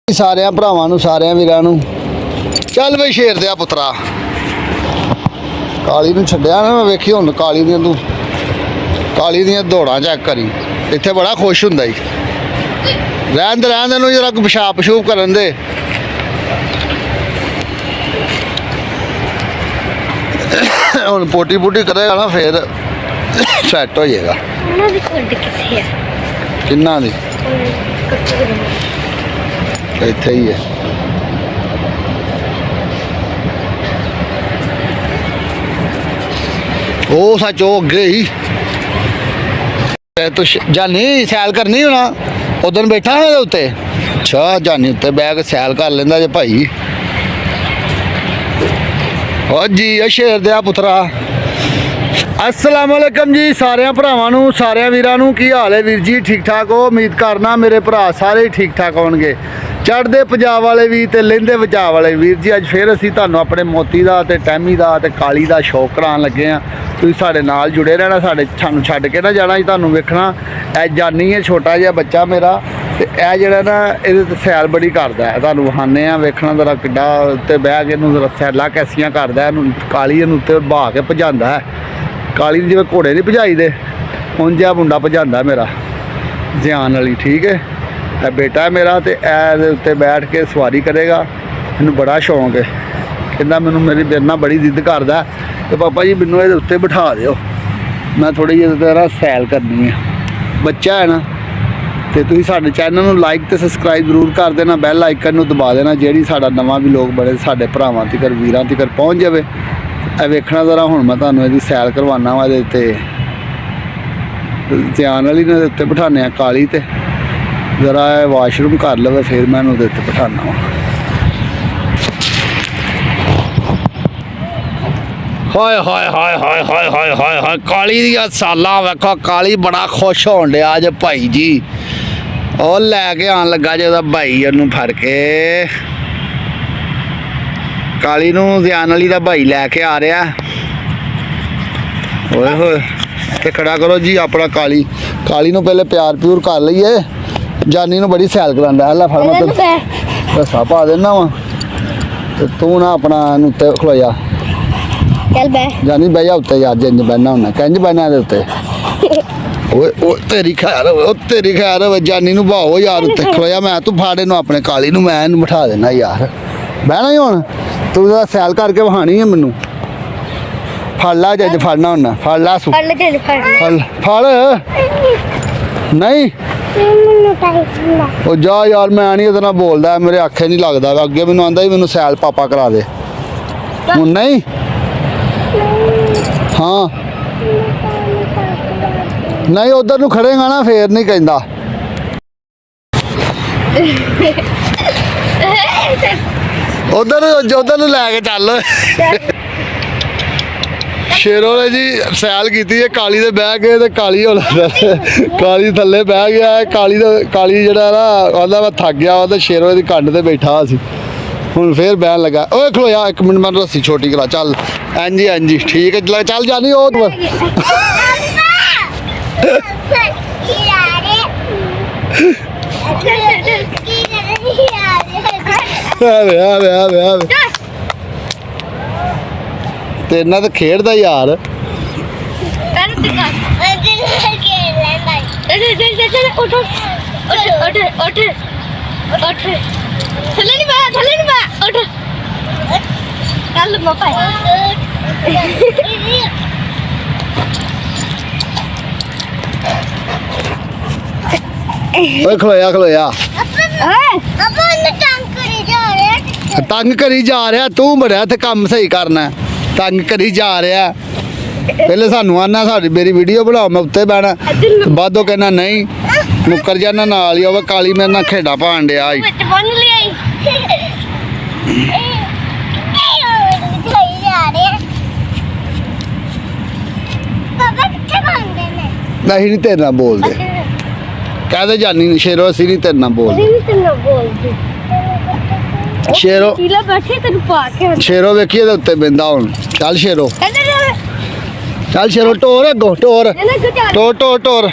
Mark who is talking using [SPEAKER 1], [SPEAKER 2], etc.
[SPEAKER 1] ਸਾਰਿਆਂ ਭਰਾਵਾਂ ਨੂੰ ਸਾਰਿਆਂ ਵੀਰਾਂ ਨੂੰ ਚੱਲ ਬਈ ਸ਼ੇਰ ਦਿਆ ਪੁੱਤਰਾ ਕਾਲੀ ਨੂੰ ਛੱਡਿਆ ਨਾ। ਵੇਖੀ ਹੁਣ ਕਾਲੀ ਦੀਆਂ ਦੌੜਾਂ ਚੈੱਕ ਕਰੀ। ਇੱਥੇ ਬੜਾ ਖੁਸ਼ ਹੁੰਦਾ ਜੀ। ਰਹਿਣ ਦੇ ਨੂੰ ਜਰਾ ਪਿਸ਼ਾਬ ਪਸ਼ੂਬ ਕਰਨ ਦੇ। ਹੁਣ ਪੋਟੀ ਪੂਟੀ ਕਰੇਗਾ ਨਾ ਫਿਰ ਸੈੱਟ ਹੋ ਜਾਏਗਾ।
[SPEAKER 2] ਉਹਨਾਂ ਦੀ ਕੁੱਡ ਕਿੱਥੇ ਆ?
[SPEAKER 1] ਕਿੰਨਾ ਦੀ ਇੱਥੇ ਹੀ ਹੈ। ਉਹ ਸੱਚ ਉਹ ਅੱਗੇ ਹੀ ਤੂੰ ਜਾਨੀ ਸੈਲ ਕਰਨੀ ਹੋਣਾ। ਉਦੋਂ ਬੈਠਾ ਨਾ ਇਹਦੇ ਉੱਤੇ। ਅੱਛਾ ਜਾਨੀ ਉੱਤੇ ਬਹਿ ਕੇ ਸੈਲ ਕਰ ਲੈਂਦਾ ਜੇ ਭਾਈ। ਓ ਜੀ ਸ਼ੇਰ ਦਿਆ ਪੁੱਤਰਾ। अस्सलाम वालेकुम जी सारे भरावां नूं सारे वीरां नूं की हाल है वीर जी? ठीक ठाक हो? उम्मीद करना मेरे भरा सारे ठीक ठाक होणगे। चढ़दे पंजाब वाले वीर ते लहिंदे पंजाब वाले वीर जी अज फिर असीं तुहानूं अपने मोती दा ते टैमी दा ते काली दा शौक कराउण लगे हां। तुसीं साडे नाल जुड़े रहना। सानूं छड्ड के ना जाना जी। तुहानूं वेखना ऐ जानी है छोटा जिहा बच्चा मेरा ते ऐ जेहड़ा ना इहदे ते सैल बड़ी करदा है। तुहानूं वखाने आ वेखना जरा किड्डा उत्ते बैठ के इहनूं जरा सैलां कैसियां करदा है। इहनूं काली इहनूं उत्ते बहा के भजांदा है। काली जिवें घोड़े नहीं भजाई दे उंज जिहा मुंडा भजांदा मेरा ध्यान वाली। ठीक है ए बेटा है मेरा ते ए उत्ते बैठ के सवारी करेगा। इन्हूं बड़ा शौक है। कहंदा मैनूं मेरी मेरे नाल बड़ी जिद्द करदा ते पापा जी मैनूं इहदे उत्ते बिठा दिओ मैं थोड़ी जी तरह सैल करनी है। बच्चा है ना ते तुसीं साडे चैनल नूं लाइक ते सबसक्राइब जरूर कर देना। बैल आइकन नूं दबा देना जिहड़ी साडा नवां भी लोग बड़े साडे भरावां तिकर वीरां तिकर पहुँच जावे। ਇਹ ਵੇਖਣਾ ਜ਼ਰਾ ਹੁਣ ਮੈਂ ਤੁਹਾਨੂੰ ਇਹਦੀ ਸੈਲ ਕਰਵਾਉਣਾ ਵਾ। ਇਹਦੇ ਉੱਤੇ ਧਿਆਨ ਵਾਲੀ ਨੇ ਉੱਤੇ ਬਿਠਾਉਂਦੇ ਆ ਕਾਲੀ ਤੇ ਜ਼ਰਾ ਇਹ ਵਾਸ਼ਰੂਮ ਕਰ ਲਵੇ ਫਿਰ ਮੈਂ ਇਹਨੂੰ ਉਹਦੇ ਉੱਤੇ ਬਿਠਾਉਣਾ ਵਾ। ਹਾਏ ਹਾਏ ਹਾਏ ਹਾਏ ਹਾਏ ਹਾਏ ਹਾਏ ਹਾਏ ਕਾਲੀ ਦੀਆਂ ਸਾਲਾਂ ਵੇਖੋ। ਕਾਲੀ ਬੜਾ ਖੁਸ਼ ਹੋਣ ਡਿਆ ਅੱਜ ਭਾਈ ਜੀ। ਉਹ ਲੈ ਕੇ ਆਉਣ ਲੱਗਾ ਜੇ ਉਹਦਾ ਭਾਈ ਉਹਨੂੰ ਫੜ ਕੇ। काली नूं ध्यान वाली दा भाई लैके आ रहा। ओए होए ते खड़ा करो जी अपना काली। काली नूं पहले प्यार प्यूर कर लईए। जानी नूं बड़ी सैल करांदा है। ला फड़ मत रस्सा पा देना वा ते तू ना अपना उत्ते खलोया।
[SPEAKER 2] चल बह
[SPEAKER 1] जानी बह जा उत्ते यार जिंज बहना होना कंज बहना दे उत्ते। ओए ओ तेरी खैर होवे ओ तेरी खैर होवे। जानी नूं भाओ यार उत्ते खलोया। मैं तू फाड़े नूं अपने काली नूं मैं इहनूं बिठा देना यार। बहना ही हुण तू सैल करके वहानी है मैनू। फड़ ला जज फड़ना होना फड़ ला फड़ नहीं जा यार मैं नहीं इतना बोलता मेरे आखे नहीं लगता। अगे मैनू आंदा ही मैनू सैल पापा करा दे हूँ नहीं। हाँ नहीं उधर नू खड़ेगा ना फिर नहीं कहता। उधर उधर लैके चल। शेरों ने जी सैल की है काली दे बह के ते काली हो काली थल्ले बह गया है। काली जड़ा ना आंदा मैं थक गया तो शेरों की कंड ते बैठा सी हुण फिर बहन लगा। ओए खलोया एक मिनट मैं रस्सी छोटी करा। चल इंजी इंजी ठीक है चल जानी ओ तेरे नाल तो खेडदा यार। खलोया खलोया तंग करी जा रहा तू बड़ा इत्थे काम सही करना तंग करी जा रहा। पहले सानू आना साडी मेरी वीडियो बनाओ मैं उत्ते बहना बादो कहना नहीं मुकर जाना नाल ही। होवे काली मेरे नाल खेडा पाण डिया आई। नहीं नहीं तेरे नाल बोलदे कहते जानी शेरो असीं नहीं तेरे नाल बोलदे। शेरो शेरो वेखिए उत्ते बिंदा हुण। चल शेरो चल शेरो टोर अगो टोर टोर टोर टोर